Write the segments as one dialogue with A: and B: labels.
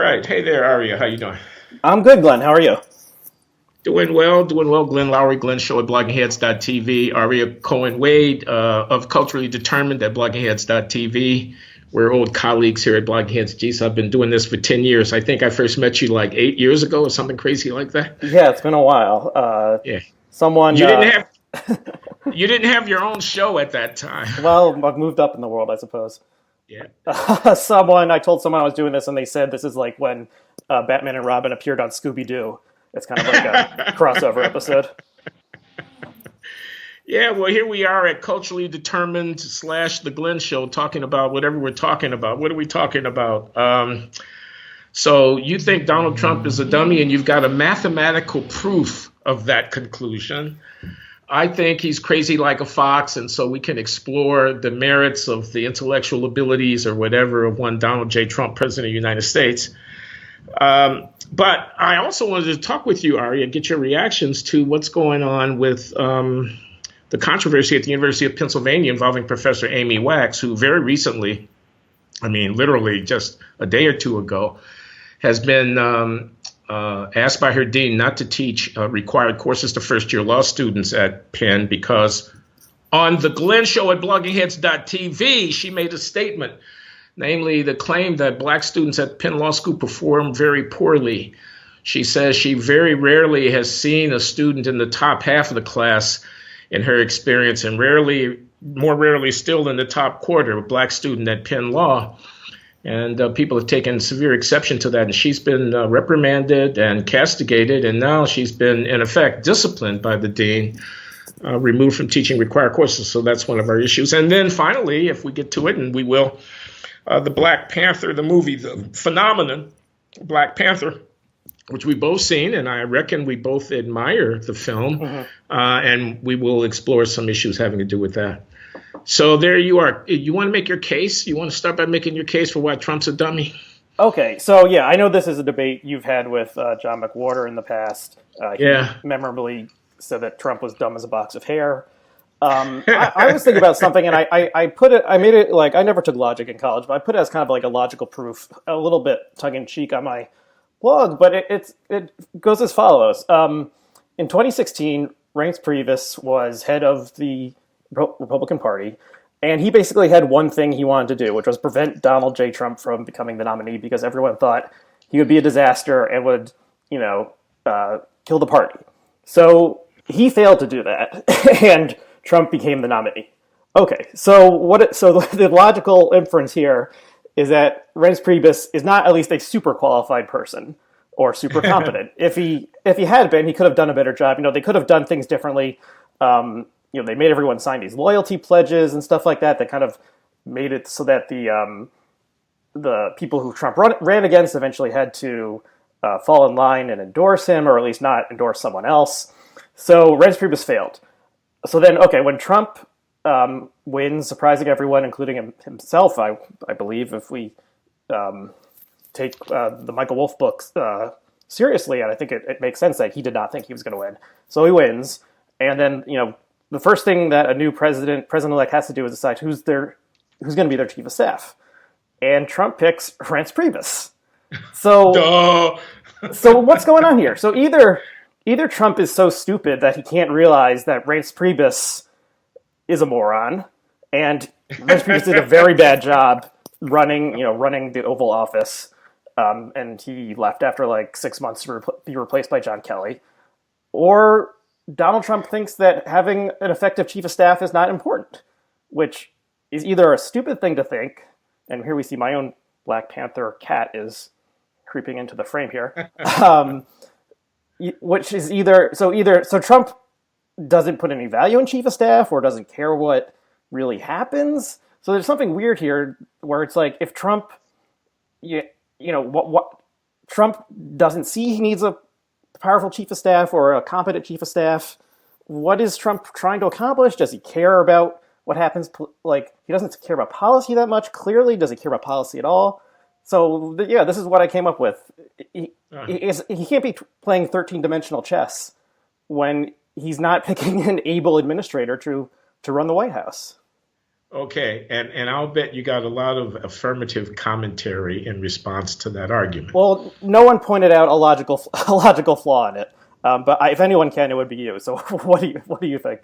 A: right. Hey there, Aryeh. How you doing?
B: I'm good, Glenn. How are you?
A: Doing well. Glenn Loury, Glenn Show at bloggingheads.tv. Aryeh Cohen-Wade of Culturally Determined at bloggingheads.tv. We're old colleagues here at Blogging Heads. Geez, I've been doing this for 10 years. I think I first met you like 8 years ago or something crazy like that.
B: Yeah, it's been a while.
A: Yeah.
B: Someone,
A: You didn't have you didn't have your own show at that time.
B: well, I've moved up in the world, I suppose.
A: Yeah.
B: I told someone I was doing this, and they said this is like when Batman and Robin appeared on Scooby Doo. It's kind of like a crossover episode.
A: Yeah, well, here we are at Culturally Determined slash The Glenn Show talking about whatever we're talking about. What are we talking about? So you think Donald Trump is a dummy and you've got a mathematical proof of that conclusion. I think he's crazy like a fox, and so we can explore the merits of the intellectual abilities or whatever of one Donald J. Trump, President of the United States. But I also wanted to talk with you, Ari, and get your reactions to what's going on with the controversy at the University of Pennsylvania involving Professor Amy Wax, who very recently, I mean, literally just a day or two ago, has been asked by her dean not to teach required courses to first-year law students at Penn because on the Glenn Show at bloggingheads.tv, she made a statement, namely the claim that black students at Penn Law School perform very poorly. She says she very rarely has seen a student in the top half of the class in her experience, and more rarely still in the top quarter, a black student at Penn Law. And people have taken severe exception to that. And she's been reprimanded and castigated. And now she's been, in effect, disciplined by the dean, removed from teaching required courses. So that's one of our issues. And then finally, if we get to it, and we will, the Black Panther, the movie, the phenomenon, Black Panther, which we've both seen. And I reckon we both admire the film. Mm-hmm. And we will explore some issues having to do with that. So there you are. You want to make your case? You want to start by making your case for why Trump's a dummy?
B: Okay, so yeah, I know this is a debate you've had with John McWhorter in the past. He memorably said that Trump was dumb as a box of hair. I was thinking about something, and I made it like, I never took logic in college, but I put it as kind of like a logical proof, a little bit tongue-in-cheek on my blog, but it goes as follows. In 2016, Reince Priebus was head of the Republican Party, and he basically had one thing he wanted to do, which was prevent Donald J. Trump from becoming the nominee because everyone thought he would be a disaster and would, kill the party. So he failed to do that, and Trump became the nominee. Okay, so the logical inference here is that Reince Priebus is not at least a super qualified person or super competent. If he had been, he could have done a better job. They could have done things differently. They made everyone sign these loyalty pledges and stuff like that. That kind of made it so that the people who Trump ran against eventually had to fall in line and endorse him, or at least not endorse someone else. So Reince Priebus failed. So then, okay, when Trump wins, surprising everyone, including himself, I believe, if we take the Michael Wolff books seriously, and I think it makes sense that he did not think he was going to win. So he wins, and then, the first thing that a new president-elect has to do is decide who's going to be their chief of staff. And Trump picks Reince Priebus. So, so what's going on here? So either Trump is so stupid that he can't realize that Reince Priebus is a moron, and Reince Priebus did a very bad job running the Oval Office, and he left after like 6 months to be replaced by John Kelly, or Donald Trump thinks that having an effective chief of staff is not important, which is either a stupid thing to think, and here we see my own Black Panther cat is creeping into the frame here, which is so Trump doesn't put any value in chief of staff or doesn't care what really happens. So there's something weird here where it's like, if Trump, what Trump doesn't see he needs a powerful chief of staff or a competent chief of staff. What is Trump trying to accomplish? Does he care about what happens? He doesn't care about policy that much. Clearly, does he care about policy at all? So this is what I came up with. He can't be playing 13-dimensional chess when he's not picking an able administrator to run the White House.
A: Okay, and I'll bet you got a lot of affirmative commentary in response to that argument.
B: Well, no one pointed out a logical flaw in it, but if anyone can, it would be you. So what do you think?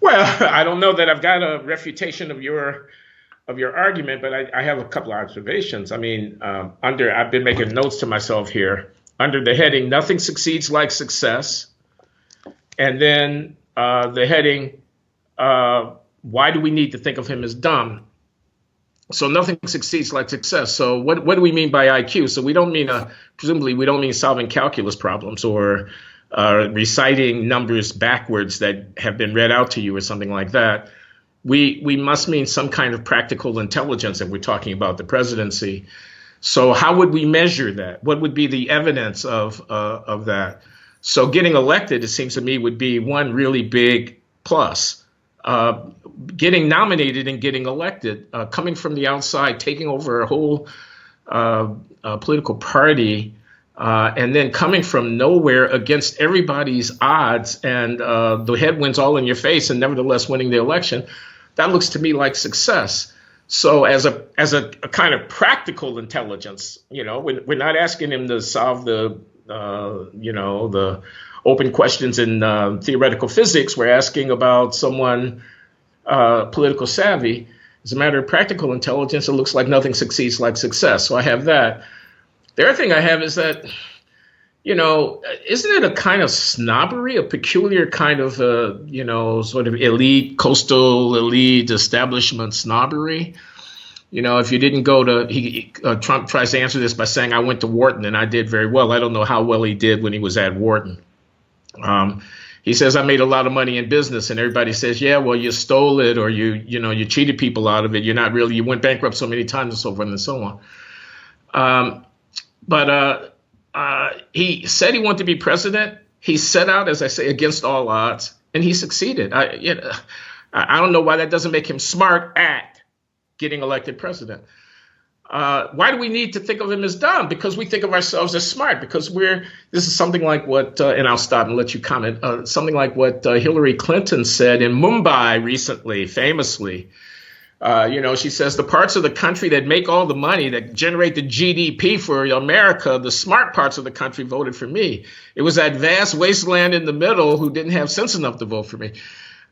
A: Well, I don't know that I've got a refutation of your argument, but I have a couple of observations. I mean, I've been making notes to myself here under the heading "Nothing succeeds like success," and then the heading "Why do we need to think of him as dumb?" So nothing succeeds like success. So what do we mean by IQ? So we don't mean presumably we don't mean solving calculus problems or reciting numbers backwards that have been read out to you or something like that. We must mean some kind of practical intelligence if we're talking about the presidency. So how would we measure that? What would be the evidence of that? So getting elected, it seems to me, would be one really big plus. Getting nominated and getting elected, coming from the outside, taking over a whole political party, and then coming from nowhere against everybody's odds and the headwinds all in your face and nevertheless winning the election, that looks to me like success. So as a kind of practical intelligence, we're not asking him to solve the open questions in theoretical physics. We're asking about someone political savvy. As a matter of practical intelligence, it looks like nothing succeeds like success. So I have that. The other thing I have is that, isn't it a kind of snobbery, a peculiar kind of, sort of elite, coastal elite establishment snobbery? If you didn't go to, Trump tries to answer this by saying, I went to Wharton and I did very well. I don't know how well he did when he was at Wharton. He says, I made a lot of money in business, and everybody says, yeah, well, you stole it or you cheated people out of it. You went bankrupt so many times and so forth and so on. But he said he wanted to be president. He set out, as I say, against all odds, and he succeeded. I don't know why that doesn't make him smart at getting elected president. Why do we need to think of him as dumb? Because we think of ourselves as smart, because this is something like what, and I'll stop and let you comment, something like what Hillary Clinton said in Mumbai recently, famously. She says the parts of the country that make all the money, that generate the GDP for America, the smart parts of the country voted for me. It was that vast wasteland in the middle who didn't have sense enough to vote for me.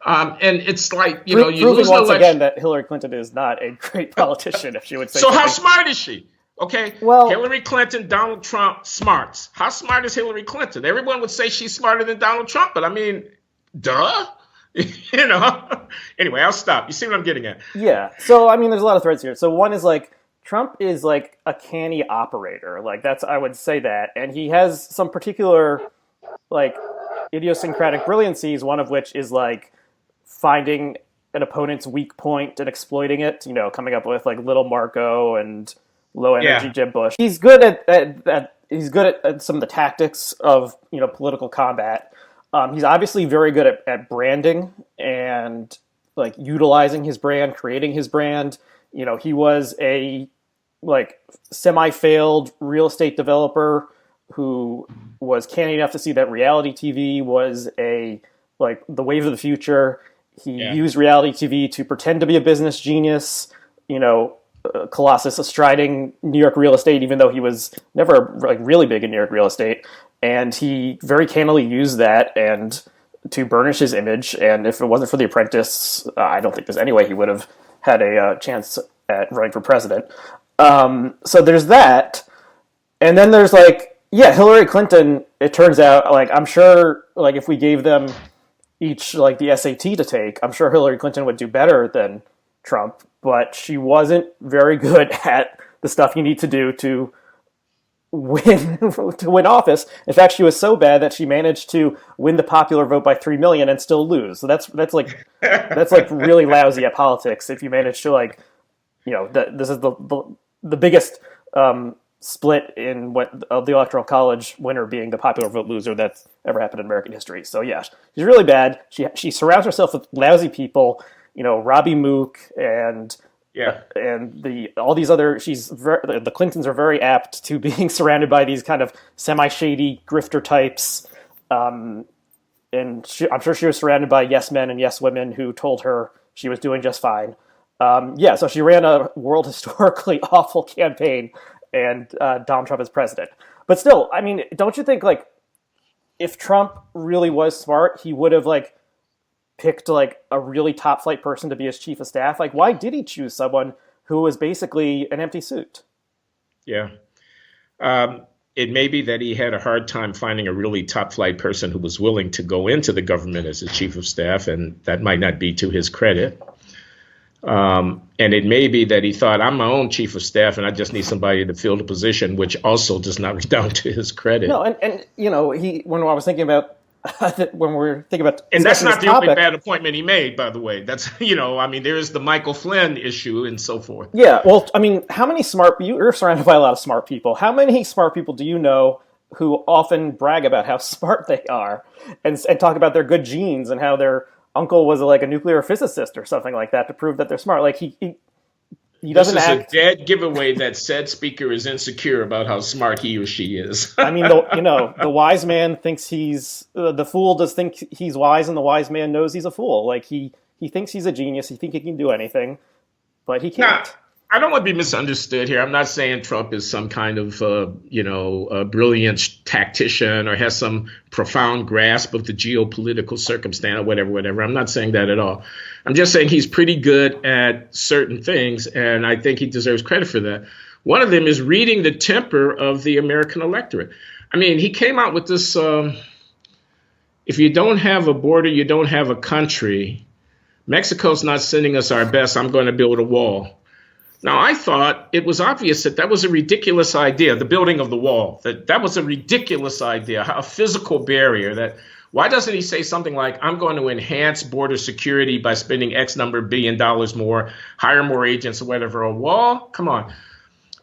A: And it's like, you lose
B: once again that Hillary Clinton is not a great politician, if she would say
A: so.
B: Something.
A: How smart is she? Okay. Well, Hillary Clinton, Donald Trump, smarts. How smart is Hillary Clinton? Everyone would say she's smarter than Donald Trump, but I mean, duh. Anyway, I'll stop. You see what I'm getting at?
B: Yeah. So, I mean, there's a lot of threads here. So one is like, Trump is like a canny operator. Like I would say that. And he has some particular like idiosyncratic brilliancies, one of which is like finding an opponent's weak point and exploiting it, coming up with like Little Marco and low energy Jeb Bush. He's good at some of the tactics of, political combat. He's obviously very good at branding and like utilizing his brand, creating his brand. He was a like semi-failed real estate developer who was canny enough to see that reality TV was the wave of the future. He used reality TV to pretend to be a business genius, Colossus striding New York real estate, even though he was never like really big in New York real estate. And he very cannily used that and to burnish his image. And if it wasn't for The Apprentice, I don't think there's any way he would have had a chance at running for president. So there's that. And then there's Hillary Clinton, it turns out, I'm sure, if we gave them each, the SAT to take, I'm sure Hillary Clinton would do better than Trump. But she wasn't very good at the stuff you need to do to win office. In fact, she was so bad that she managed to win the popular vote by 3 million and still lose. So that's really lousy at politics. If you manage to this is the biggest split in the Electoral College winner being the popular vote loser that's ever happened in American history. So yeah, she's really bad. She surrounds herself with lousy people. Robbie Mook and all these other. The Clintons are very apt to being surrounded by these kind of semi-shady grifter types, and I'm sure she was surrounded by yes men and yes women who told her She was doing just fine. So she ran a world historically awful campaign, and Donald Trump is president. But still, I mean, don't you think, like, if Trump really was smart, he would have, like, picked, like, a really top flight person to be his chief of staff? Like, why did he choose someone who was basically an empty suit?
A: Yeah. It may be that he had a hard time finding a really top flight person who was willing to go into the government as a chief of staff, and that might not be to his credit. And it may be that he thought, I'm my own chief of staff and I just need somebody to fill the position, which also does not redound to his credit.
B: No, and you know, when I was thinking about when we were thinking about,
A: and that's not the only bad appointment he made, by the way. That's, you know, I mean, there is the Michael Flynn issue and so forth.
B: Yeah, well, I mean, how many you're surrounded by a lot of smart people. How many smart people do you know who often brag about how smart they are and talk about their good genes and how their uncle was like a nuclear physicist or something like that to prove that they're smart? Like he doesn't act.
A: This is a dead giveaway that said speaker is insecure about how smart he or she is.
B: I mean, the wise man thinks the fool does think he's wise, and the wise man knows he's a fool. Like he thinks he's a genius. He thinks he can do anything, but he can't.
A: Now, I don't want to be misunderstood here. I'm not saying Trump is some kind of, a brilliant tactician or has some profound grasp of the geopolitical circumstance or whatever. I'm not saying that at all. I'm just saying he's pretty good at certain things, and I think he deserves credit for that. One of them is reading the temper of the American electorate. I mean, he came out with this, if you don't have a border, you don't have a country. Mexico's not sending us our best. I'm going to build a wall. Now, I thought it was obvious that was a ridiculous idea, the building of the wall, that was a ridiculous idea, a physical barrier. Why doesn't he say something like, I'm going to enhance border security by spending X number of $1 billion more, hire more agents or whatever? A wall? Come on.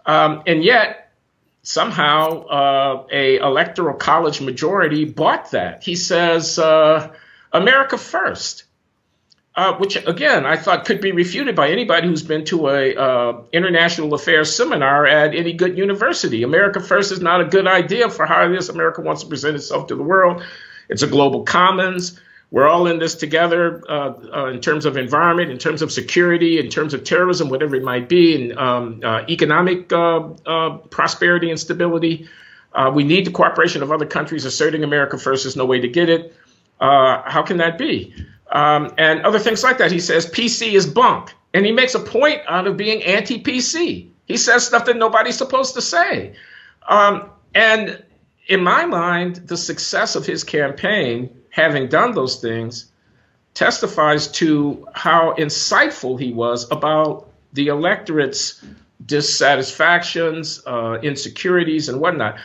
A: And yet, somehow, a electoral college majority bought that. He says, America first. Which, again, I thought could be refuted by anybody who's been to a international affairs seminar at any good university. America first is not a good idea for how it is America wants to present itself to the world. It's a global commons. We're all in this together in terms of environment, in terms of security, in terms of terrorism, whatever it might be, and economic prosperity and stability. We need the cooperation of other countries. Asserting America first is no way to get it. How can that be? And other things like that. He says PC is bunk. And he makes a point out of being anti-PC. He says stuff that nobody's supposed to say. And in my mind, the success of his campaign, having done those things, testifies to how insightful he was about the electorate's dissatisfactions, insecurities, and whatnot.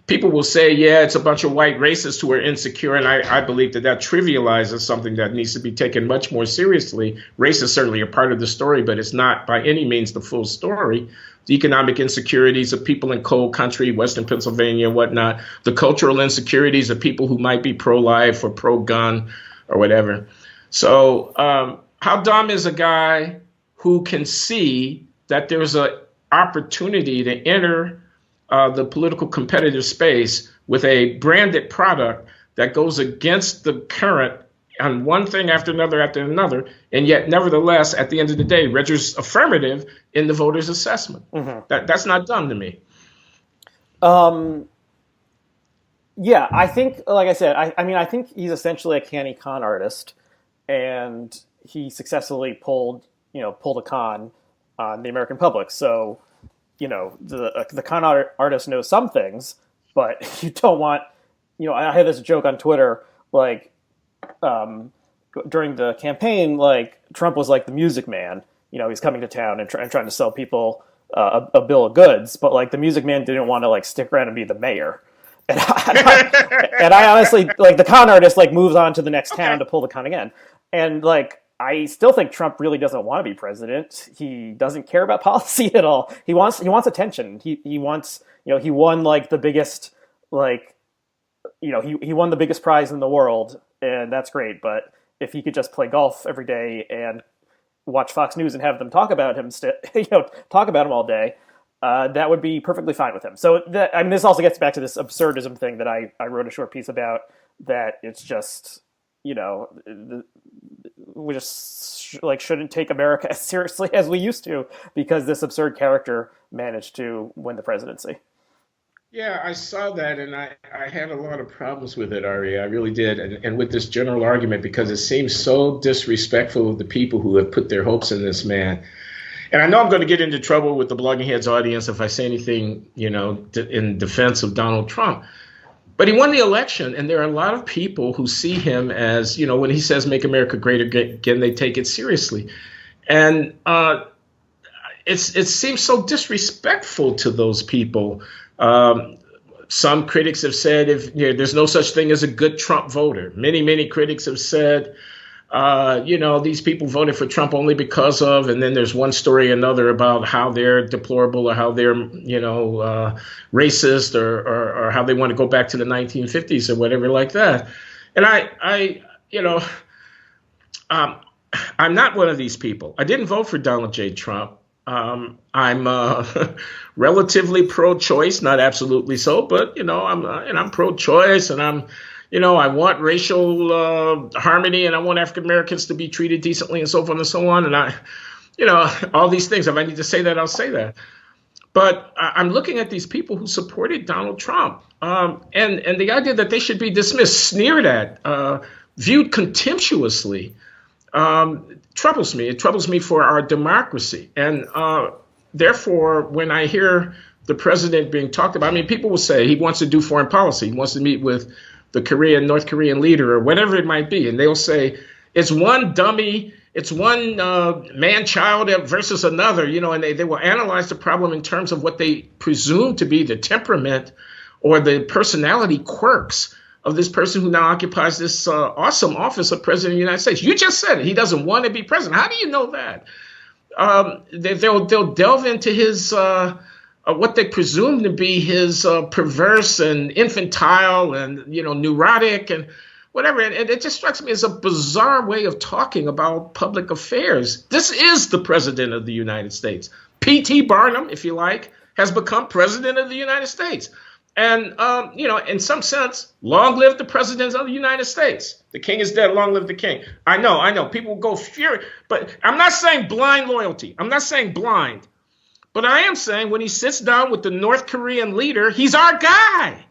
A: People will say, yeah, it's a bunch of white racists who are insecure, and I believe that trivializes something that needs to be taken much more seriously. Race is certainly a part of the story, but it's not by any means the full story. The economic insecurities of people in coal country, Western Pennsylvania and whatnot, the cultural insecurities of people who might be pro-life or pro-gun or whatever. So how dumb is a guy who can see that there's an opportunity to enter the political competitive space with a branded product that goes against the current on one thing after another, and yet nevertheless, at the end of the day, registers affirmative in the voters' assessment. Mm-hmm. That's not dumb to me.
B: Yeah, I think, like I said, I think he's essentially a canny con artist, and he successfully pulled a con on the American public. So, the con artist knows some things, but you don't want, I had this joke on Twitter, like, during the campaign, like, Trump was like the Music Man. He's coming to town and trying to sell people a bill of goods, but, like, the Music Man didn't want to, like, stick around and be the mayor. And I honestly, like, the con artist, like, moves on to the next town to pull the con again. And, like, I still think Trump really doesn't want to be president. He doesn't care about policy at all. He wants attention. He wants, he won, like, the biggest, like, he won the biggest prize in the world, and that's great. But if he could just play golf every day and watch Fox News and have them talk about him, talk about him all day, that would be perfectly fine with him. So this also gets back to this absurdism thing that I wrote a short piece about, that it's just, we just like shouldn't take America as seriously as we used to because this absurd character managed to win the presidency.
A: Yeah, I saw that, and I had a lot of problems with it, Ari. I really did, and with this general argument because it seems so disrespectful of the people who have put their hopes in this man. And I know I'm going to get into trouble with the Blogging Heads audience if I say anything, in defense of Donald Trump. But he won the election, and there are a lot of people who see him as, when he says "Make America Great Again," they take it seriously, and it seems so disrespectful to those people. Some critics have said there's no such thing as a good Trump voter. Many critics have said, these people voted for Trump only because of, and then there's one story or another about how they're deplorable or how they're, racist or how they want to go back to the 1950s or whatever like that. And I'm not one of these people. I didn't vote for Donald J. Trump. I'm relatively pro-choice, not absolutely so, but I'm pro-choice, and I want racial harmony, and I want African Americans to be treated decently, and so forth and so on. And all these things. If I need to say that, I'll say that. But I'm looking at these people who supported Donald Trump, and the idea that they should be dismissed, sneered at, viewed contemptuously. Troubles me. It troubles me for our democracy. And therefore, when I hear the president being talked about, people will say he wants to do foreign policy. He wants to meet with the North Korean leader or whatever it might be. And they'll say it's one dummy, it's one man-child versus another, and they will analyze the problem in terms of what they presume to be the temperament or the personality quirks of this person who now occupies this awesome office of president of the United States. You just said it. He doesn't want to be president. How do you know that? They'll delve into his what they presume to be his perverse and infantile and neurotic and whatever. And it just strikes me as a bizarre way of talking about public affairs. This is the president of the United States. P.T. Barnum, if you like, has become president of the United States. And, in some sense, long live the president of the United States. The king is dead. Long live the king. I know. People will go furious. But I'm not saying blind loyalty. I'm not saying blind. But I am saying when he sits down with the North Korean leader, he's our guy.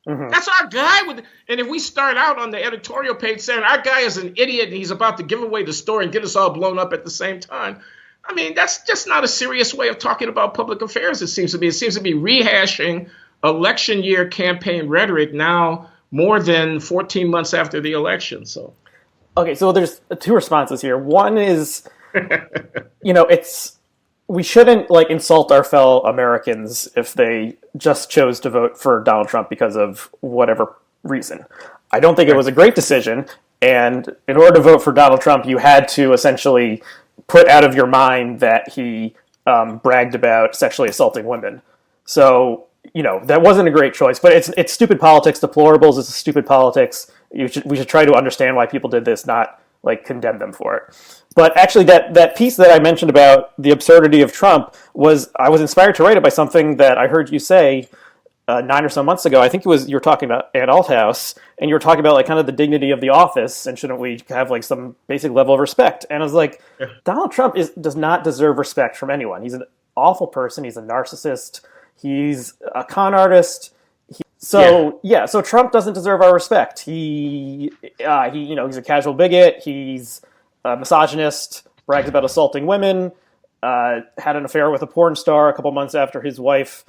A: Mm-hmm. That's our guy. And if we start out on the editorial page saying our guy is an idiot and he's about to give away the story and get us all blown up at the same time, that's just not a serious way of talking about public affairs, it seems to be. It seems to be rehashing election year campaign rhetoric now more than 14 months after the election. So,
B: okay, so there's two responses here. One is, we shouldn't insult our fellow Americans if they just chose to vote for Donald Trump because of whatever reason. I don't think it was a great decision, and in order to vote for Donald Trump, you had to essentially put out of your mind that he bragged about sexually assaulting women. So, that wasn't a great choice, but it's stupid politics. Deplorables is stupid politics. We should try to understand why people did this, not condemn them for it. But actually, that piece that I mentioned about the absurdity of Trump I was inspired to write it by something that I heard you say 9 or so months ago. I think you were talking about Ann Althouse, and you were talking about kind of the dignity of the office, and shouldn't we have some basic level of respect? And I was like, yeah. Donald Trump does not deserve respect from anyone. He's an awful person. He's a narcissist. He's a con artist. So Trump doesn't deserve our respect. He's a casual bigot. He's a misogynist, brags about assaulting women, had an affair with a porn star a couple months after his wife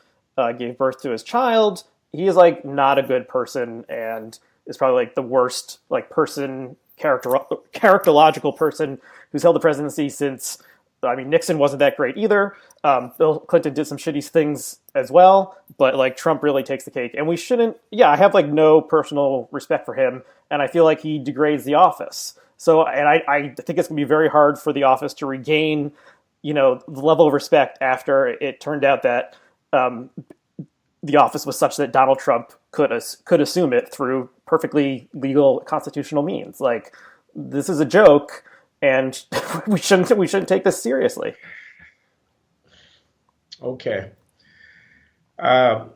B: gave birth to his child. He is not a good person and is probably the worst characterological person who's held the presidency since. Nixon wasn't that great either. Bill Clinton did some shitty things as well, but Trump really takes the cake. And we shouldn't. Yeah, I have no personal respect for him, and I feel like he degrades the office. So, and I think it's gonna be very hard for the office to regain, the level of respect after it turned out that the office was such that Donald Trump could assume it through perfectly legal constitutional means. This is a joke. And we shouldn't take this seriously.
A: Okay. I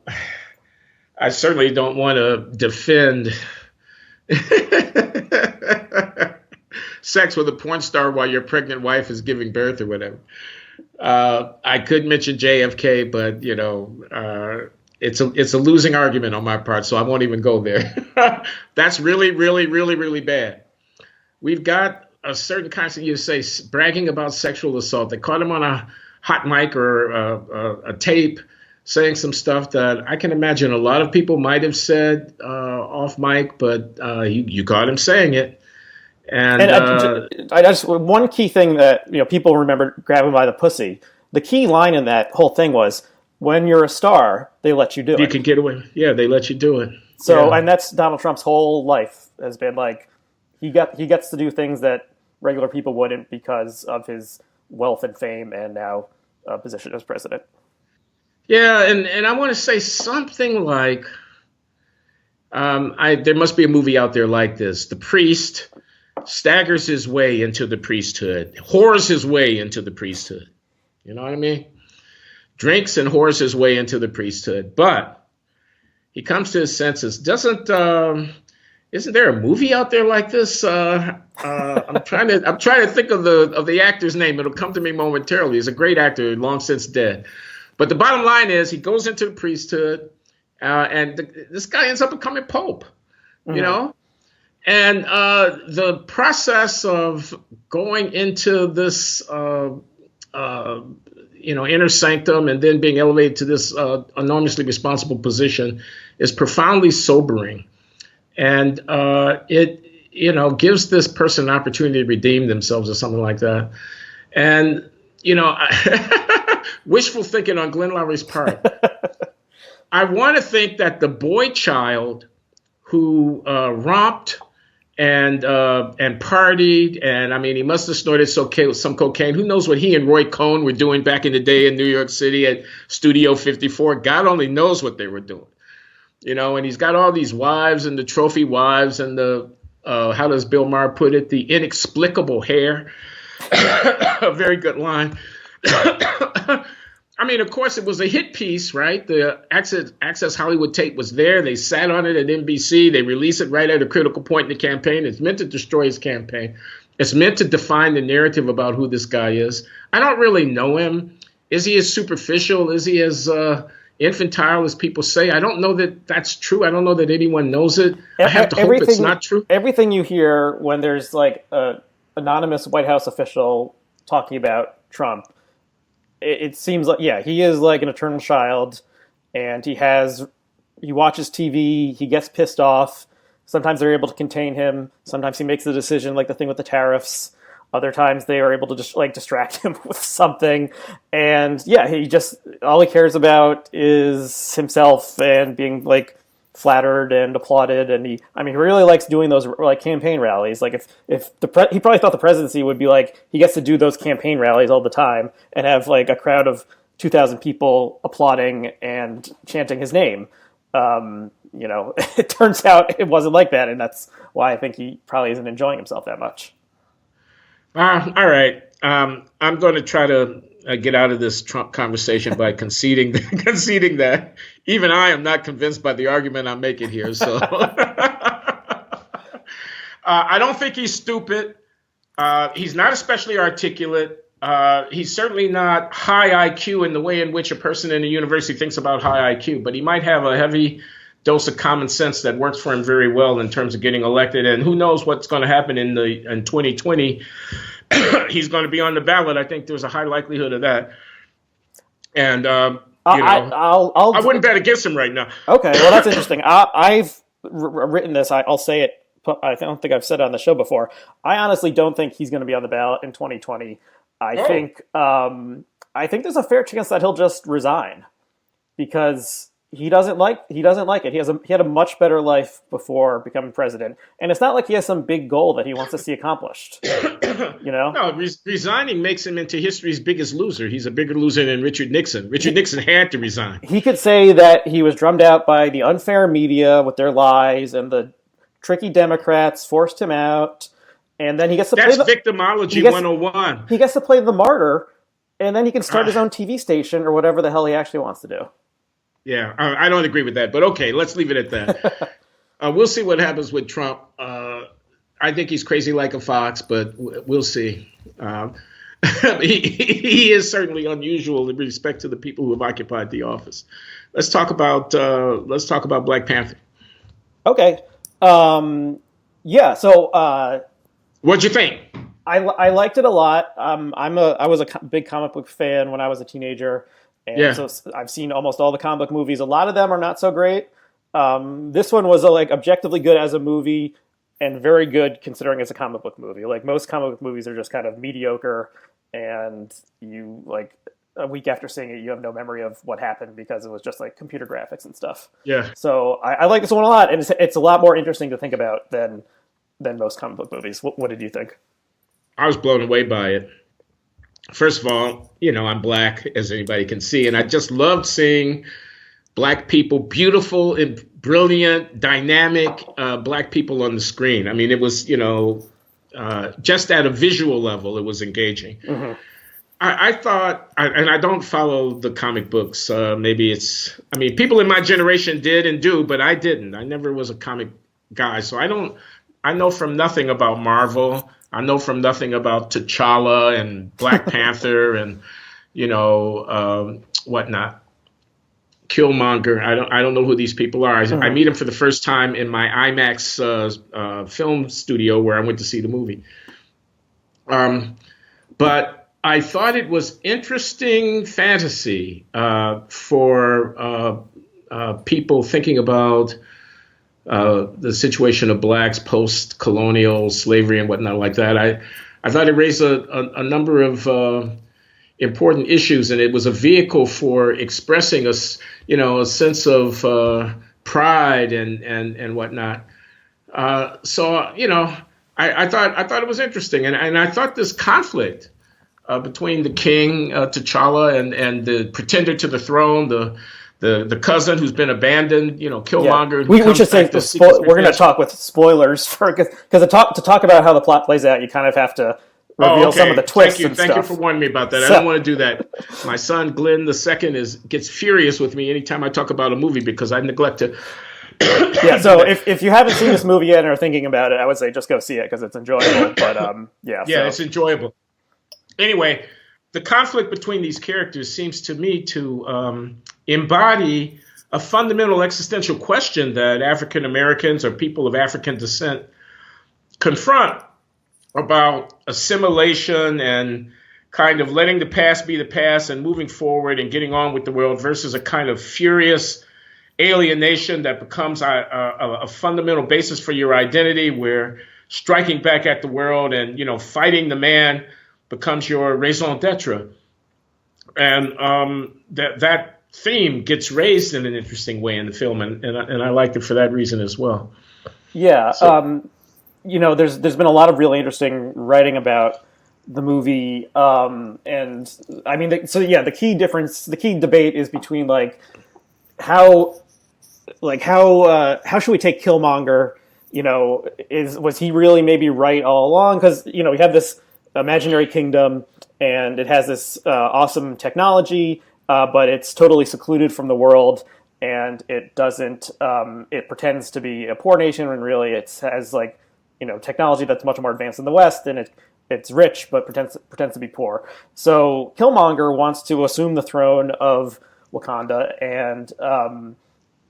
A: certainly don't want to defend sex with a porn star while your pregnant wife is giving birth or whatever. I could mention JFK, but it's a losing argument on my part, so I won't even go there. That's really, really, really, really bad. We've got a certain kind of, you say, bragging about sexual assault. They caught him on a hot mic or a tape saying some stuff that I can imagine a lot of people might have said off mic, but you caught him saying it. And
B: I just one key thing that people remember grabbing by the pussy. The key line in that whole thing was, when you're a star, they let you do it.
A: You can get away. Yeah, they let you do it.
B: So, and that's Donald Trump's whole life has been like, he gets to do things that regular people wouldn't because of his wealth and fame and now position as president.
A: Yeah, and I want to say something like, there must be a movie out there like this. The priest staggers his way into the priesthood, whores his way into the priesthood. You know what I mean? Drinks and whores his way into the priesthood, but he comes to his senses. Isn't there a movie out there like this? I'm trying to think of the actor's name. It'll come to me momentarily. He's a great actor, long since dead. But the bottom line is, he goes into the priesthood, and this guy ends up becoming Pope. Mm-hmm. And the process of going into this inner sanctum and then being elevated to this enormously responsible position is profoundly sobering. And it gives this person an opportunity to redeem themselves or something like that. And, wishful thinking on Glenn Loury's part. I want to think that the boy child who romped and partied, and I mean, he must have snorted some cocaine. Who knows what he and Roy Cohn were doing back in the day in New York City at Studio 54? God only knows what they were doing. And he's got all these wives and the trophy wives and the, how does Bill Maher put it? The inexplicable hair. A very good line. I mean, of course, it was a hit piece, right? The Access Hollywood tape was there. They sat on it at NBC. They released it right at a critical point in the campaign. It's meant to destroy his campaign. It's meant to define the narrative about who this guy is. I don't really know him. Is he as superficial? Is he as infantile as people say? I don't know that that's true. I don't know that anyone knows it. I have to hope it's not true.
B: Everything you hear when there's like an anonymous White House official talking about Trump, it seems like, he is like an eternal child, and he watches TV, he gets pissed off. Sometimes they're able to contain him. Sometimes he makes the decision, like the thing with the tariffs. Other times they are able to just distract him with something. And all he cares about is himself and being flattered and applauded. And he really likes doing those campaign rallies. Like he probably thought the presidency would be he gets to do those campaign rallies all the time and have a crowd of 2,000 people applauding and chanting his name. It turns out it wasn't like that. And that's why I think he probably isn't enjoying himself that much.
A: All right. I'm going to try to get out of this Trump conversation by conceding that even I am not convinced by the argument I'm making here. So I don't think he's stupid. He's not especially articulate. He's certainly not high IQ in the way in which a person in a university thinks about high IQ, but he might have a heavy dose of common sense that works for him very well in terms of getting elected. And who knows what's going to happen in 2020. He's going to be on the ballot. I think there's a high likelihood of that. And, I wouldn't bet against him right now.
B: Okay, well, that's interesting. I've written this. I'll say it. I don't think I've said it on the show before. I honestly don't think he's going to be on the ballot in 2020. I think there's a fair chance that he'll just resign because he doesn't like it. He had a much better life before becoming president, and it's not like he has some big goal that he wants to see accomplished.
A: No, resigning makes him into history's biggest loser. He's a bigger loser than Richard Nixon. Richard Nixon had to resign.
B: He could say that he was drummed out by the unfair media with their lies, and the tricky Democrats forced him out, and then he gets to
A: play victimology 101.
B: He gets to play the martyr, and then he can start his own TV station or whatever the hell he actually wants to do.
A: Yeah, I don't agree with that, but okay, let's leave it at that. We'll see what happens with Trump. I think he's crazy like a fox, but we'll see. He is certainly unusual in respect to the people who have occupied the office. Let's talk about Black Panther.
B: Okay. Yeah. So,
A: what'd you think?
B: I liked it a lot. I was a big comic book fan when I was a teenager, and so I've seen almost all the comic book movies. A lot of them are not so great. This one was like objectively good as a movie, and very good considering it's a comic book movie. Like most comic book movies are just kind of mediocre, and you like a week after seeing it, you have no memory of what happened because it was just like computer graphics and stuff.
A: Yeah.
B: So I like this one a lot, and it's a lot more interesting to think about than most comic book movies. What did you think?
A: I was blown away by it. First of all, I'm black, as anybody can see, and I just loved seeing black people, beautiful and brilliant, dynamic black people on the screen. I mean, it was, just at a visual level, it was engaging. Mm-hmm. I thought, and I don't follow the comic books. People in my generation did and do, but I didn't. I never was a comic guy, so I know from nothing about Marvel. I know from nothing about T'Challa and Black Panther and, whatnot. Killmonger. I don't know who these people are. I meet them for the first time in my IMAX film studio where I went to see the movie. But I thought it was interesting fantasy for people thinking about the situation of blacks post-colonial slavery and whatnot like that. I thought it raised a number of important issues, and it was a vehicle for expressing a sense of pride and whatnot. I thought it was interesting, and I thought this conflict between the king T'Challa and the pretender to the throne, the cousin who's been abandoned, Killmonger.
B: Yeah. We should say we're going to talk with spoilers because to talk about how the plot plays out, you kind of have to reveal some of the twists and stuff.
A: Thank you for warning me about that. I don't want to do that. My son Glenn II gets furious with me anytime I talk about a movie because I neglect to.
B: Yeah. So if you haven't seen this movie yet and are thinking about it, I would say just go see it because it's enjoyable. But
A: it's enjoyable. Anyway, the conflict between these characters seems to me to embody a fundamental existential question that African Americans or people of African descent confront about assimilation and kind of letting the past be the past and moving forward and getting on with the world versus a kind of furious alienation that becomes a fundamental basis for your identity, where striking back at the world and, fighting the man becomes your raison d'etre. And that theme gets raised in an interesting way in the film, and I liked it for that reason as well.
B: Yeah. So, there's been a lot of really interesting writing about the movie, and I mean, the key debate is between how should we take Killmonger? Was he really maybe right all along? Because we have this imaginary kingdom, and it has this awesome technology, but it's totally secluded from the world, and it doesn't. It pretends to be a poor nation when really it has technology that's much more advanced than the West, and it's rich but pretends to be poor. So Killmonger wants to assume the throne of Wakanda and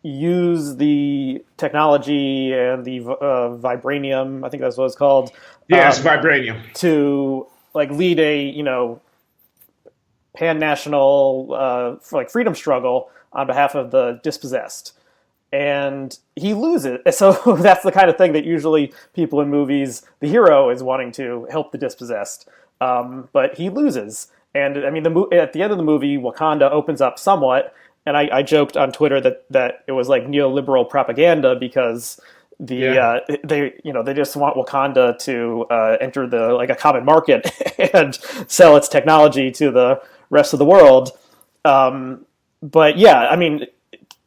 B: use the technology and the vibranium, I think that's what it's called.
A: Yes, vibranium.
B: To lead a pan-national freedom struggle on behalf of the dispossessed. And he loses. So that's the kind of thing that usually people in movies, the hero is wanting to help the dispossessed. But he loses. And I mean, at the end of the movie, Wakanda opens up somewhat. And I joked on Twitter that it was like neoliberal propaganda because they just want Wakanda to enter a common market and sell its technology to the rest of the world. But yeah, I mean,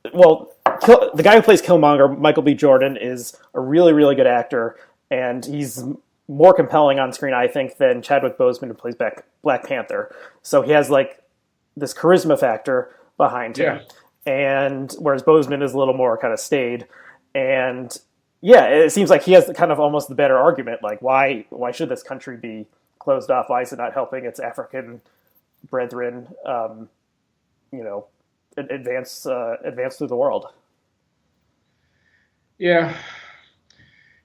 B: the guy who plays Killmonger, Michael B. Jordan, is a really, really good actor, and he's more compelling on screen, I think, than Chadwick Boseman, who plays Black Panther. So he has this charisma factor behind him, and whereas Boseman is a little more kind of staid, and Yeah, it seems like he has kind of almost the better argument. Like, why should this country be closed off? Why is it not helping its African brethren, you know, advance through the world?
A: Yeah,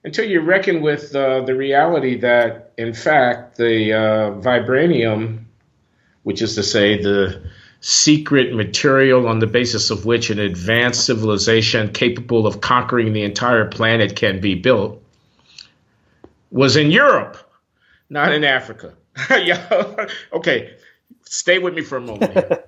A: until you reckon with the reality that, in fact, the vibranium, which is to say the secret material on the basis of which an advanced civilization capable of conquering the entire planet can be built, was in Europe, not in Africa. Yeah. Okay, stay with me for a moment here.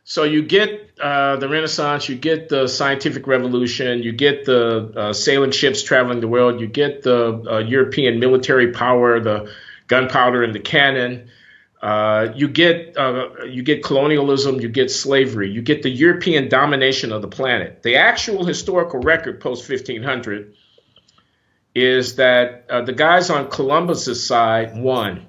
A: So you get the Renaissance, you get the scientific revolution, you get the sailing ships traveling the world, you get the European military power, the gunpowder and the cannon. You get colonialism, you get slavery, you get the European domination of the planet. The actual historical record post 1500 is that the guys on Columbus's side won.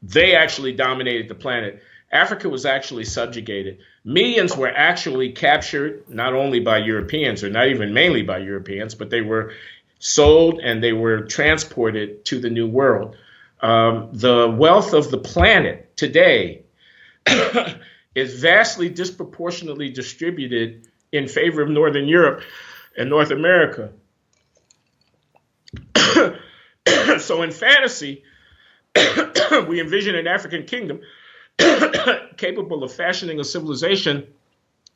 A: They actually dominated the planet. Africa was actually subjugated. Millions were actually captured, not only by Europeans, or not even mainly by Europeans, but they were sold and they were transported to the New World. The wealth of the planet today is vastly disproportionately distributed in favor of Northern Europe and North America. So in fantasy, we envision an African kingdom capable of fashioning a civilization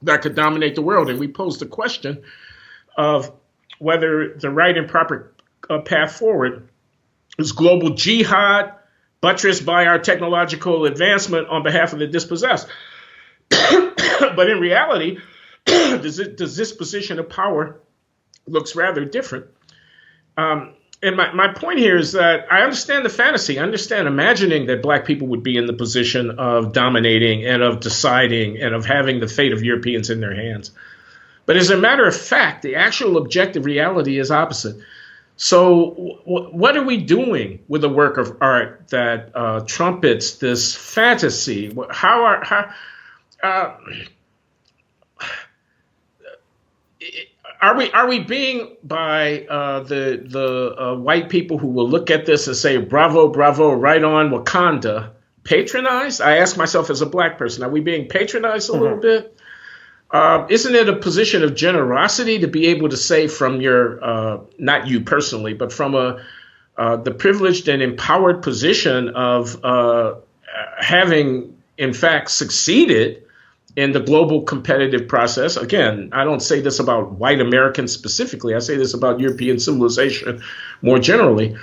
A: that could dominate the world. And we pose the question of whether the right and proper path forward is global jihad buttressed by our technological advancement on behalf of the dispossessed. But in reality, this position of power looks rather different. And my point here is that I understand the fantasy. I understand imagining that black people would be in the position of dominating and of deciding and of having the fate of Europeans in their hands. But as a matter of fact, the actual objective reality is opposite. So what are we doing with a work of art that trumpets this fantasy? Are we being by the white people who will look at this and say, bravo, bravo, right on, Wakanda, patronized? I ask myself as a black person, are we being patronized a little bit? Isn't it a position of generosity to be able to say from your, not you personally, but from the privileged and empowered position of having, in fact, succeeded in the global competitive process? Again, I don't say this about white Americans specifically. I say this about European civilization more generally.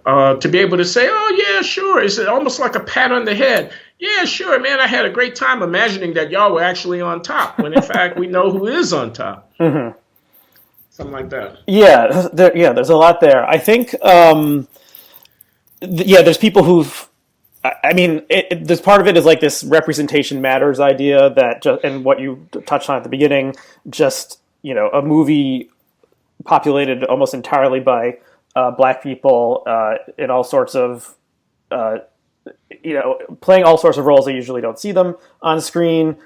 A: To be able to say, oh, yeah, sure. It's almost like a pat on the head. Yeah, sure, man. I had a great time imagining that y'all were actually on top, when in fact we know who is on top. Mm-hmm. Something like that.
B: Yeah, there's a lot there. I think, there's people who've, I mean, this part of it is like this representation matters idea that, and what you touched on at the beginning, just, a movie populated almost entirely by black people in all sorts of, playing all sorts of roles. They usually don't see them on screen,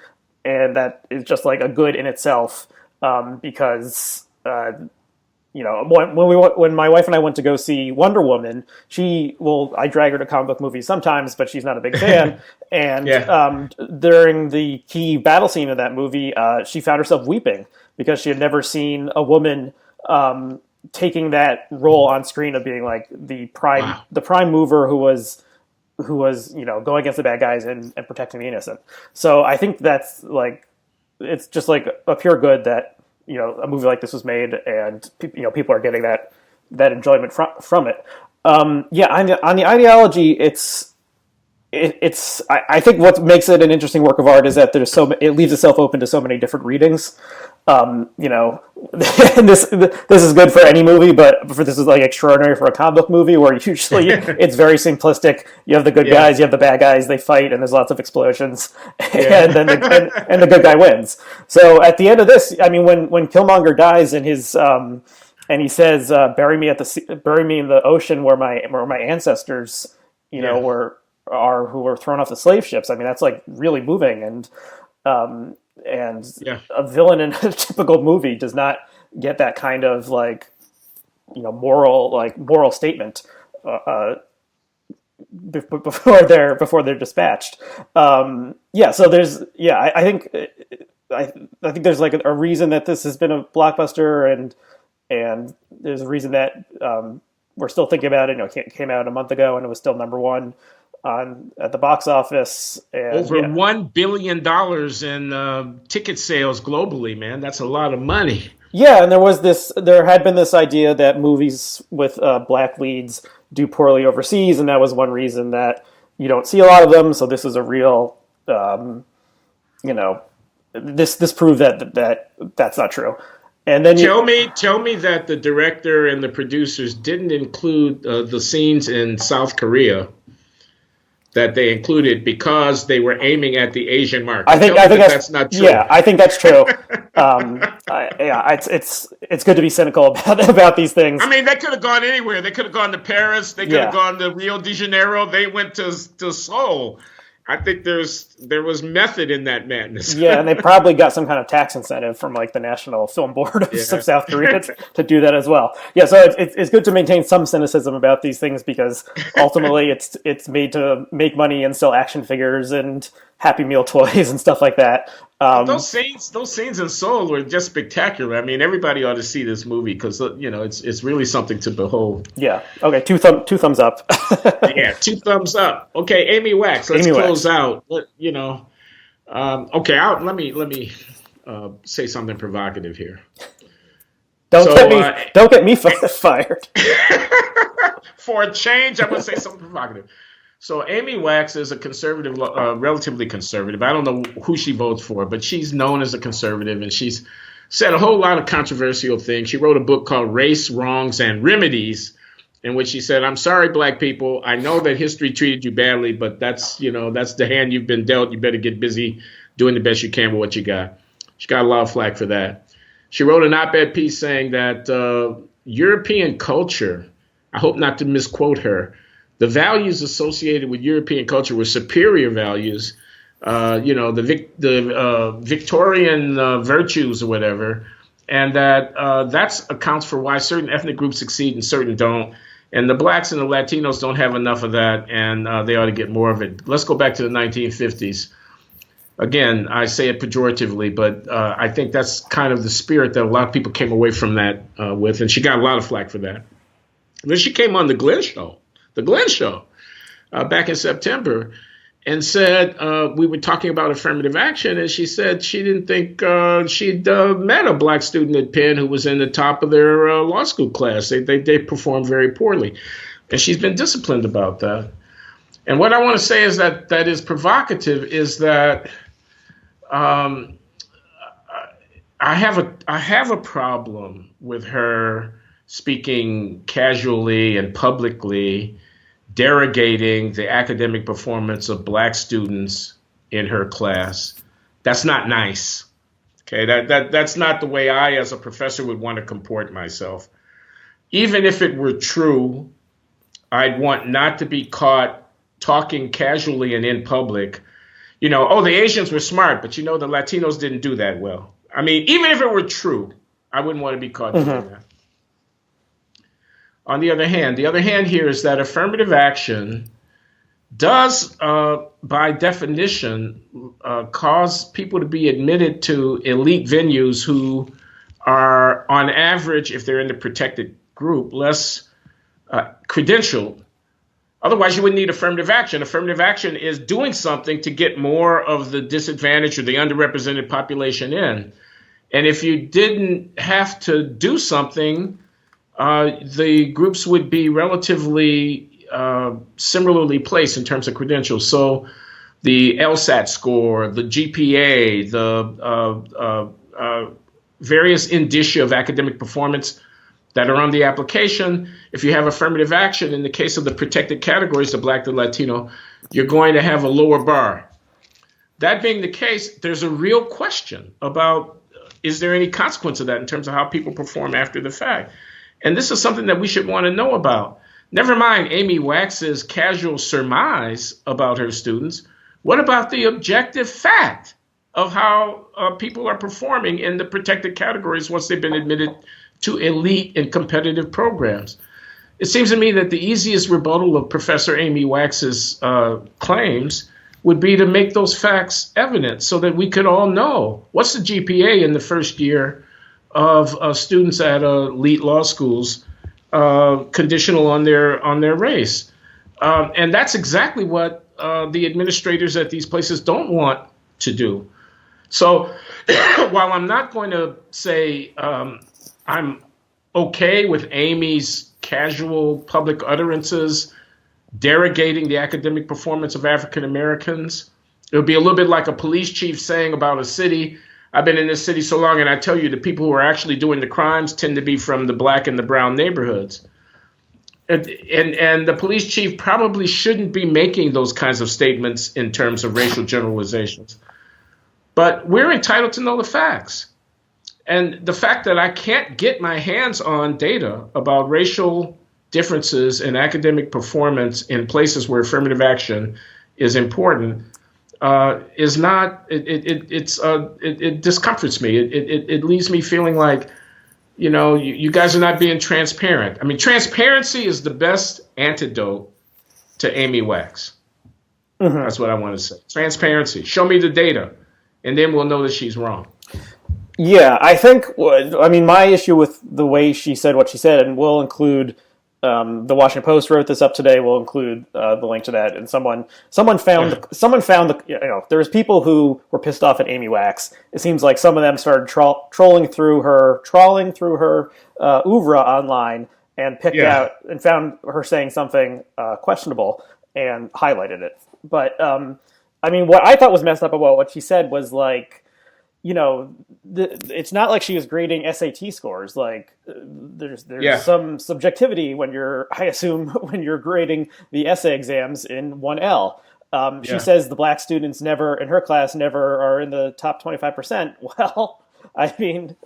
B: and that is just like a good in itself, because when my wife and I went to go see Wonder Woman, I drag her to comic book movies sometimes, but she's not a big fan. And during the key battle scene of that movie, she found herself weeping because she had never seen a woman taking that role on screen of being like the prime mover who was going against the bad guys and protecting the innocent. So I think that's like, it's just like a pure good that a movie like this was made, and people are getting that enjoyment from it. On the ideology, I think what makes it an interesting work of art is that it leaves itself open to so many different readings. And this is good for any movie, but this is like extraordinary for a comic book movie where usually it's very simplistic. You have the good guys, you have the bad guys, they fight, and there's lots of explosions, and then the good guy wins. So at the end of this, I mean, when Killmonger dies and and he says, bury me in the ocean where my ancestors, who were thrown off the slave ships. I mean, that's like really moving, and a villain in a typical movie does not get that kind of like moral statement before they're dispatched. So I think there's like a reason that this has been a blockbuster, and there's a reason that we're still thinking about it. It came out a month ago and it was still number one at the box office. And,
A: over $1 billion in ticket sales globally, man. That's a lot of money.
B: Yeah, and there had been this idea that movies with black leads do poorly overseas, and that was one reason that you don't see a lot of them. So this is a real, this proved that that's not true. And then
A: tell me that the director and the producers didn't include the scenes in South Korea that they included because they were aiming at the Asian market.
B: I think that's
A: not true.
B: Yeah, I think that's true. It's good to be cynical about these things.
A: I mean, they could have gone anywhere. They could have gone to Paris. They could have gone to Rio de Janeiro. They went to Seoul. I think there was method in that madness.
B: Yeah, and they probably got some kind of tax incentive from like the National Film Board of South Korea to do that as well. Yeah, so it's good to maintain some cynicism about these things because ultimately it's made to make money and sell action figures and Happy Meal toys and stuff like that.
A: Those scenes in Seoul were just spectacular. I mean, everybody ought to see this movie because it's really something to behold.
B: Yeah. Okay. Two thumbs up.
A: Yeah, 2 thumbs up. Okay, Amy Wax. Let's close out. Okay. Let me say something provocative here.
B: Don't get me fired.
A: For a change, I'm going to say something provocative. So Amy Wax is a conservative, relatively conservative. I don't know who she votes for, but she's known as a conservative, and she's said a whole lot of controversial things. She wrote a book called Race, Wrongs, and Remedies, in which she said, I'm sorry, black people. I know that history treated you badly, but that's the hand you've been dealt. You better get busy doing the best you can with what you got. She got a lot of flack for that. She wrote an op-ed piece saying that European culture, I hope not to misquote her, the values associated with European culture were superior values, the Victorian virtues or whatever, and that accounts for why certain ethnic groups succeed and certain don't. And the blacks and the Latinos don't have enough of that, and they ought to get more of it. Let's go back to the 1950s. Again, I say it pejoratively, but I think that's kind of the spirit that a lot of people came away from that with, and she got a lot of flack for that. And then she came on the Glenn Show back in September and said we were talking about affirmative action, and she said she didn't think she'd met a black student at Penn who was in the top of their law school class. They performed very poorly, and she's been disciplined about that. And what I want to say is that is provocative is that I have a problem with her speaking casually and publicly, derogating the academic performance of black students in her class. That's not nice. Okay, that's not the way I, as a professor, would want to comport myself. Even if it were true, I'd want not to be caught talking casually and in public. The Asians were smart, but the Latinos didn't do that well. I mean, even if it were true, I wouldn't want to be caught doing that. On the other hand here is that affirmative action does, by definition, cause people to be admitted to elite venues who are, on average, if they're in the protected group, less credentialed. Otherwise, you wouldn't need affirmative action. Affirmative action is doing something to get more of the disadvantaged or the underrepresented population in. And if you didn't have to do something, the groups would be relatively similarly placed in terms of credentials. So the LSAT score, the GPA, the various indicia of academic performance that are on the application, if you have affirmative action, in the case of the protected categories, the black, the Latino, you're going to have a lower bar. That being the case, there's a real question about, is there any consequence of that in terms of how people perform after the fact? And this is something that we should want to know about. Never mind Amy Wax's casual surmise about her students. What about the objective fact of how people are performing in the protected categories once they've been admitted to elite and competitive programs. It seems to me that the easiest rebuttal of Professor Amy Wax's claims would be to make those facts evident so that we could all know what's the GPA in the first year of students at elite law schools, conditional on their race. And that's exactly what the administrators at these places don't want to do. So while I'm not going to say I'm okay with Amy's casual public utterances derogating the academic performance of African Americans, it would be a little bit like a police chief saying about a city, I've been in this city so long and I tell you the people who are actually doing the crimes tend to be from the black and the brown neighborhoods. And the police chief probably shouldn't be making those kinds of statements in terms of racial generalizations. But we're entitled to know the facts. And the fact that I can't get my hands on data about racial differences in academic performance in places where affirmative action is important is not, it discomforts me. It leaves me feeling like, you guys are not being transparent. I mean, transparency is the best antidote to Amy Wax. Mm-hmm. That's what I want to say. Transparency. Show me the data, and then we'll know that she's wrong.
B: Yeah, I think, my issue with the way she said what she said, and we'll include, the Washington Post wrote this up today, we'll include the link to that, and someone found there was people who were pissed off at Amy Wax. It seems like some of them started trawling through her oeuvre online and picked out and found her saying something questionable and highlighted it. But, what I thought was messed up about what she said was like, it's not like she was grading SAT scores. Like there's some subjectivity when you're grading the essay exams in 1L. She says the black students in her class never are in the top 25%. Well, have you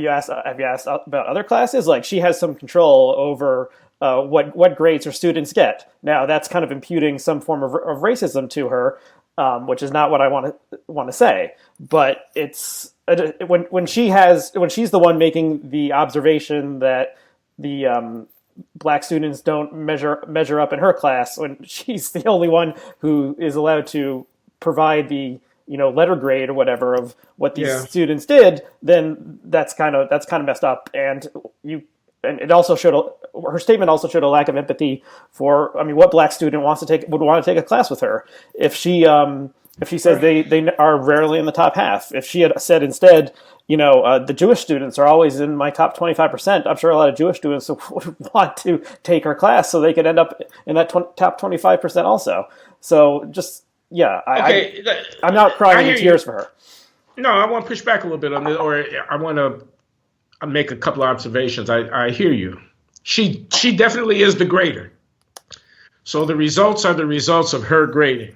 B: asked about other classes? Like she has some control over what grades her students get. Now that's kind of imputing some form of racism to her. Which is not what I want to say, but it's when she's the one making the observation that the black students don't measure up in her class, when she's the only one who is allowed to provide the letter grade or whatever of what these students did, then that's kind of messed up. And it also her statement also showed a lack of empathy for, what black student would want to take a class with her if she says they are rarely in the top half. If she had said instead, the Jewish students are always in my top 25%, I'm sure a lot of Jewish students would want to take her class so they could end up in that top 25% also. So just, I'm not crying in tears for her.
A: No, I want to push back a little bit on this, or I want to make a couple of observations. I hear you. She definitely is the grader. So the results are the results of her grading.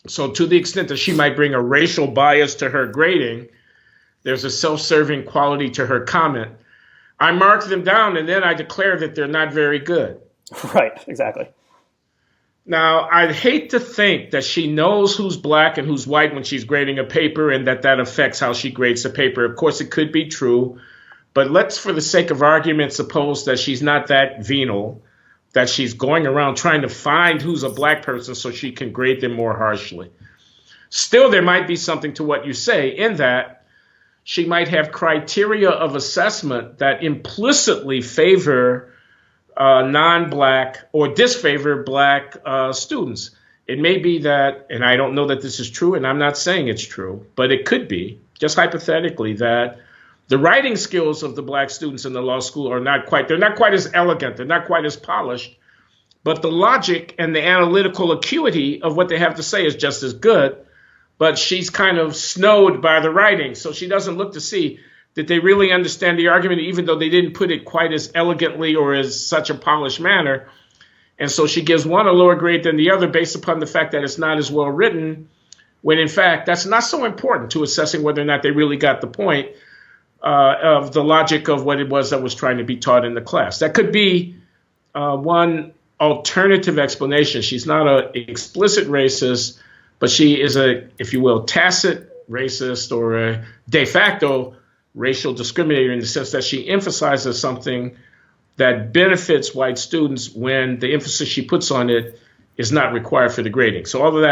A: So to the extent that she might bring a racial bias to her grading, there's a self-serving quality to her comment. I mark them down and then I declare that they're not very good.
B: Right, exactly.
A: Now, I'd hate to think that she knows who's black and who's white when she's grading a paper and that affects how she grades the paper. Of course, it could be true. But let's, for the sake of argument, suppose that she's not that venal, that she's going around trying to find who's a black person so she can grade them more harshly. Still, there might be something to what you say in that she might have criteria of assessment that implicitly favor non-black or disfavor black students. It may be that, and I don't know that this is true, and I'm not saying it's true, but it could be, just hypothetically, that the writing skills of the black students in the law school they're not quite as elegant, they're not quite as polished, but the logic and the analytical acuity of what they have to say is just as good, but she's kind of snowed by the writing. So she doesn't look to see that they really understand the argument, even though they didn't put it quite as elegantly or as such a polished manner. And so she gives one a lower grade than the other based upon the fact that it's not as well written, when in fact, that's not so important to assessing whether or not they really got the point of the logic of what it was that was trying to be taught in the class. That could be one alternative explanation. She's not an explicit racist, but she is a, if you will, tacit racist or a de facto racial discriminator in the sense that she emphasizes something that benefits white students when the emphasis she puts on it is not required for the grading. So all of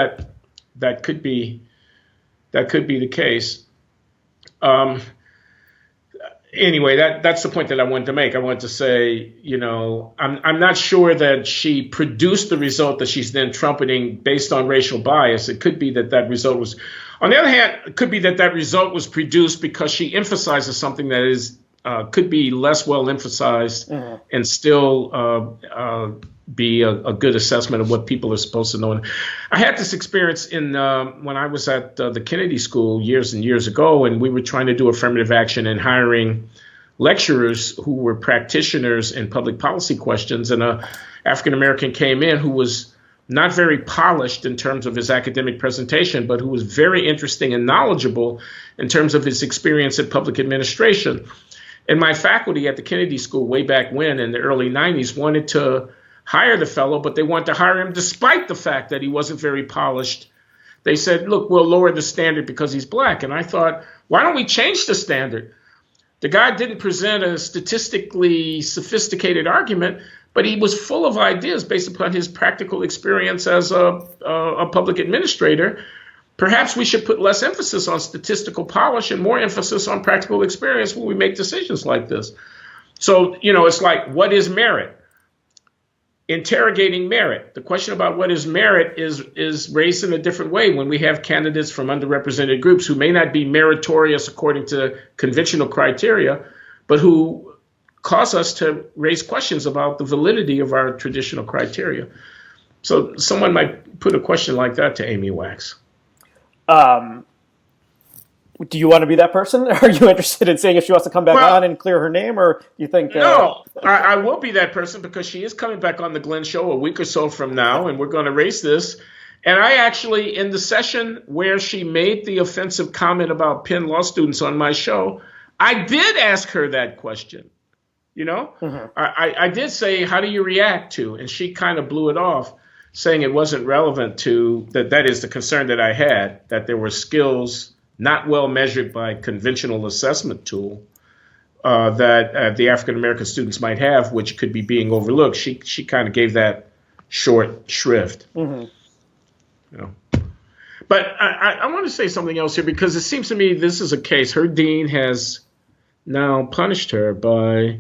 A: that could be the case. Anyway, that's the point that I wanted to make. I wanted to say, I'm not sure that she produced the result that she's then trumpeting based on racial bias. It could be that result was, on the other hand, it could be that result was produced because she emphasizes something that is could be less well emphasized and still be a good assessment of what people are supposed to know. I had this experience when I was at the Kennedy School years and years ago, and we were trying to do affirmative action and hiring lecturers who were practitioners in public policy questions. And an African-American came in who was not very polished in terms of his academic presentation, but who was very interesting and knowledgeable in terms of his experience in public administration. And my faculty at the Kennedy School way back when in the early 90s wanted to hire the fellow, but they wanted to hire him despite the fact that he wasn't very polished. They said, look, we'll lower the standard because he's black. And I thought, why don't we change the standard? The guy didn't present a statistically sophisticated argument, but he was full of ideas based upon his practical experience as a public administrator. Perhaps we should put less emphasis on statistical polish and more emphasis on practical experience when we make decisions like this. So, it's like, what is merit? Interrogating merit. The question about what is merit is raised in a different way when we have candidates from underrepresented groups who may not be meritorious according to conventional criteria, but who cause us to raise questions about the validity of our traditional criteria. So someone might put a question like that to Amy Wax.
B: Do you want to be that person? Are you interested in seeing if she wants to come back on and clear her name, or do you think?
A: No, I will be that person because she is coming back on the Glenn Show a week or so from now, and we're going to raise this. And I actually, in the session where she made the offensive comment about Penn law students on my show, I did ask her that question. I did say, how do you react to? And she kind of blew it off, saying it wasn't relevant to that is the concern that I had, that there were skills not well measured by conventional assessment tool that the African-American students might have, which could be being overlooked. She kind of gave that short shrift. But I want to say something else here, because it seems to me this is a case. Her dean has now punished her by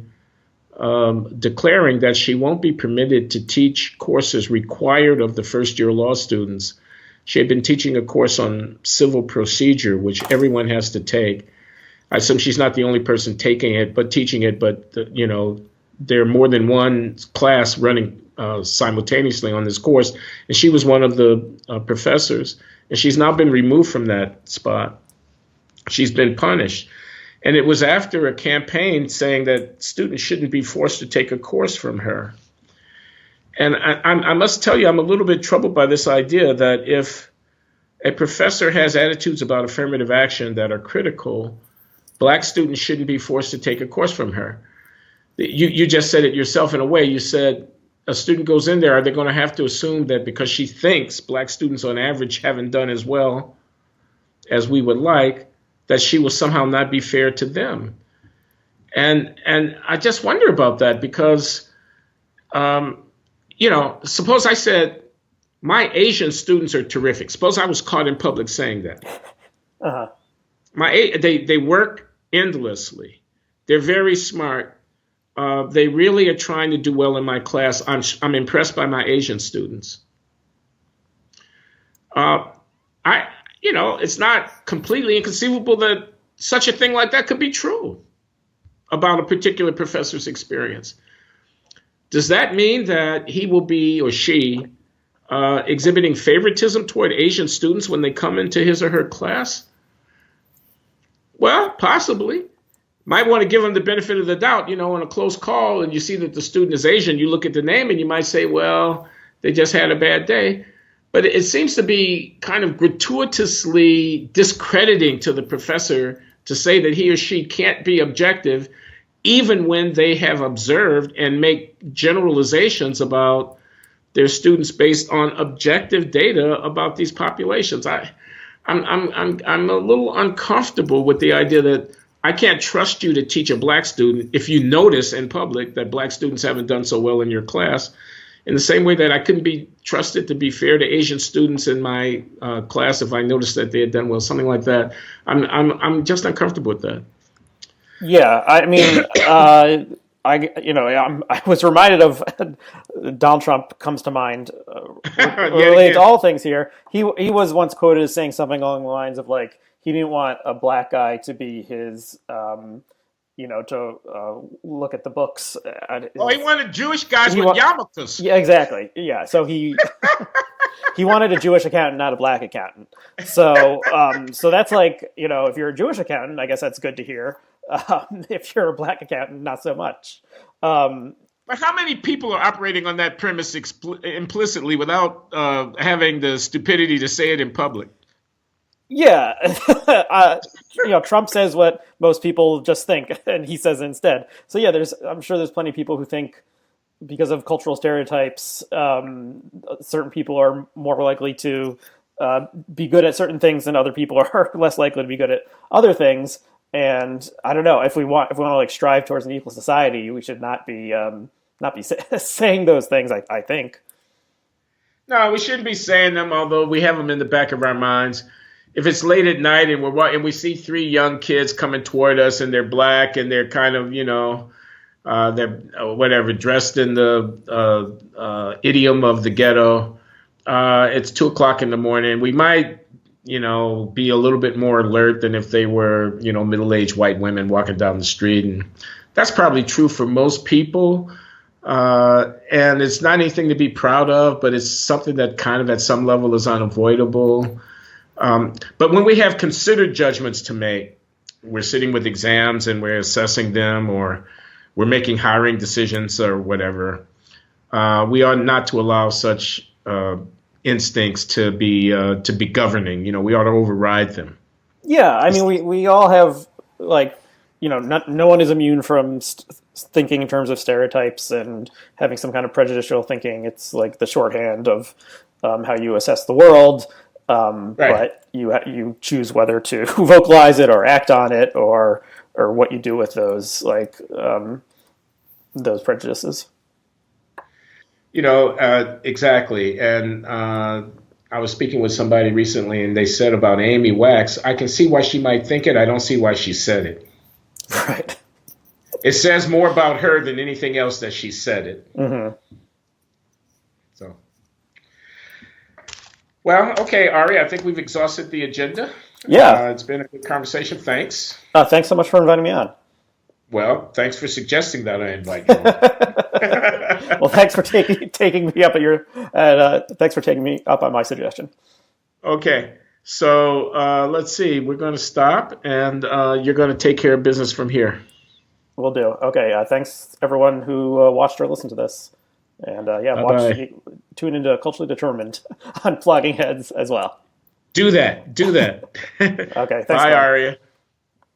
A: declaring that she won't be permitted to teach courses required of the first-year law students. She had been teaching a course on civil procedure, which everyone has to take. I assume she's not the only person taking it, but teaching it. But, there are more than one class running simultaneously on this course. And she was one of the professors. And she's now been removed from that spot. She's been punished. And it was after a campaign saying that students shouldn't be forced to take a course from her. And I must tell you, I'm a little bit troubled by this idea that if a professor has attitudes about affirmative action that are critical, black students shouldn't be forced to take a course from her. You just said it yourself in a way. You said a student goes in there, are they going to have to assume that because she thinks black students on average haven't done as well as we would like, that she will somehow not be fair to them? And I just wonder about that because, suppose I said, my Asian students are terrific. Suppose I was caught in public saying that. They work endlessly. They're very smart. They really are trying to do well in my class. I'm impressed by my Asian students. It's not completely inconceivable that such a thing like that could be true about a particular professor's experience. Does that mean that he will be, or she, exhibiting favoritism toward Asian students when they come into his or her class? Well, possibly. Might want to give them the benefit of the doubt, on a close call, and you see that the student is Asian, you look at the name and you might say, well, they just had a bad day. But it seems to be kind of gratuitously discrediting to the professor to say that he or she can't be objective, even when they have observed and make generalizations about their students based on objective data about these populations. I'm a little uncomfortable with the idea that I can't trust you to teach a black student if you notice in public that black students haven't done so well in your class. In the same way that I couldn't be trusted to be fair to Asian students in my class if I noticed that they had done well, something like that. I'm just uncomfortable with that.
B: Yeah, I mean, I was reminded of Donald Trump comes to mind related to all things here. He was once quoted as saying something along the lines of like he didn't want a black guy to be his. To look at the books.
A: He wanted Jewish guys with yarmulkes.
B: Yeah, exactly. Yeah, so he wanted a Jewish accountant, not a black accountant. So that's like, if you're a Jewish accountant, I guess that's good to hear. If you're a black accountant, not so much.
A: But how many people are operating on that premise implicitly without having the stupidity to say it in public?
B: Yeah, Trump says what most people just think, and he says it instead. So yeah, I'm sure there's plenty of people who think because of cultural stereotypes, certain people are more likely to be good at certain things than other people are less likely to be good at other things. And I don't know if we want to like strive towards an equal society, we should not be saying those things. I think.
A: No, we shouldn't be saying them, although we have them in the back of our minds. If it's late at night and we see three young kids coming toward us and they're black and they're kind of, they're dressed in the idiom of the ghetto, it's 2:00 in the morning. We might, be a little bit more alert than if they were, middle-aged white women walking down the street. And that's probably true for most people. And it's not anything to be proud of, but it's something that kind of at some level is unavoidable. But when we have considered judgments to make, we're sitting with exams and we're assessing them, or we're making hiring decisions or whatever, we ought not to allow such instincts to be governing. We ought to override them.
B: Yeah, I mean, we all have no one is immune from thinking in terms of stereotypes and having some kind of prejudicial thinking. It's like the shorthand of how you assess the world. Right. But you choose whether to vocalize it or act on it or what you do with those prejudices.
A: Exactly. And I was speaking with somebody recently and they said about Amy Wax, I can see why she might think it. I don't see why she said it.
B: Right.
A: It says more about her than anything else that she said it.
B: Mm-hmm.
A: So. Well, okay, Aryeh, I think we've exhausted the agenda.
B: Yeah.
A: It's been a good conversation. Thanks.
B: Thanks so much for inviting me on.
A: Well, thanks for suggesting that I invite you on.
B: Well, thanks for taking me up thanks for taking me up on my suggestion.
A: Okay. So let's see. We're going to stop, and you're going to take care of business from here.
B: Will do. Okay. Thanks, everyone who watched or listened to this. And tune into Culturally Determined on Flogging Heads as well.
A: Do that.
B: Okay. Thanks,
A: Bye, Aryeh.